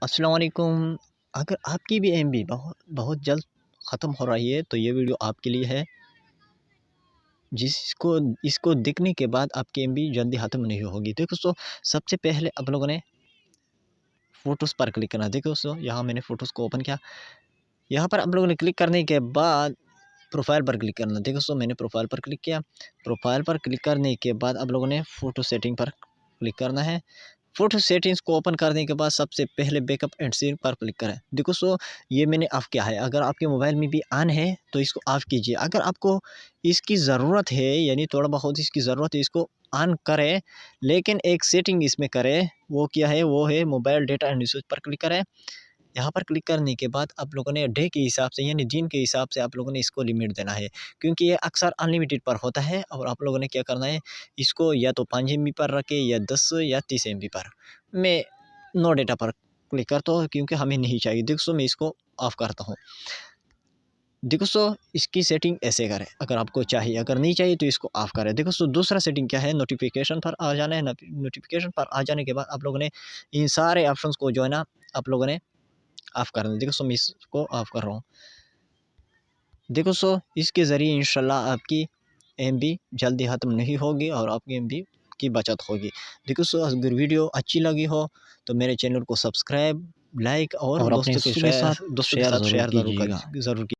अस्सलाम वालेकुम। अगर आपकी भी एमबी बहुत बहुत जल्द ख़त्म हो रही है तो ये वीडियो आपके लिए है। जिसको इसको देखने के बाद आपकी एमबी जल्दी ख़त्म नहीं होगी। देखो दोस्तों, सबसे पहले आप लोगों ने फ़ोटोज़ पर क्लिक करना है। देखो दोस्तों, यहाँ मैंने फ़ोटोज़ को ओपन किया। यहाँ पर आप लोगों ने क्लिक करने के बाद प्रोफ़ाइल पर क्लिक करना। देखो दोस्तों, मैंने प्रोफ़ाइल पर क्लिक किया। प्रोफ़ाइल पर क्लिक करने के बाद आप लोगों ने फ़ोटो सेटिंग पर क्लिक करना है। फ़ोटो सेटिंग्स को ओपन करने के बाद सबसे पहले बैकअप एंड शेयर पर क्लिक करें। देखो ये मैंने ऑफ़ किया है। अगर आपके मोबाइल में भी ऑन है तो इसको ऑफ़ कीजिए। अगर आपको इसकी ज़रूरत है, यानी थोड़ा बहुत इसकी ज़रूरत है, इसको ऑन करें, लेकिन एक सेटिंग इसमें करें। वो क्या है? वो है मोबाइल डेटा एंड यूसेज पर क्लिक करें। यहाँ पर क्लिक करने के बाद आप लोगों ने डे के हिसाब से, यानी दिन के हिसाब से आप लोगों ने इसको लिमिट देना है, क्योंकि ये अक्सर अनलिमिटेड पर होता है। और आप लोगों ने क्या करना है, इसको या तो 5 एमबी पर रखें या 10 या 30 एमबी पर। मैं नो डेटा पर क्लिक करता हूँ क्योंकि हमें नहीं चाहिए। देखो मैं इसको ऑफ़ करता हूँ। देखो इसकी सेटिंग ऐसे करें अगर आपको चाहिए, अगर नहीं चाहिए तो इसको ऑफ़ करें। देखो दूसरा सेटिंग क्या है, नोटिफिकेशन पर आ जाना है। नोटिफिकेशन पर आ जाने के बाद आप लोगों ने इन सारे ऑप्शंस को जो है ना, आप लोगों ने ऑफ़ कर दें। देखो मैं इसको ऑफ़ कर रहा हूँ। देखो इसके ज़रिए इंशाल्लाह आपकी एमबी जल्दी ख़त्म नहीं होगी और आपकी एमबी की बचत होगी। देखो अगर वीडियो अच्छी लगी हो तो मेरे चैनल को सब्सक्राइब, लाइक और और अपने दोस्तों के साथ साथ शेयर ज़रूर शेयर कीजिएगा। ज़रूर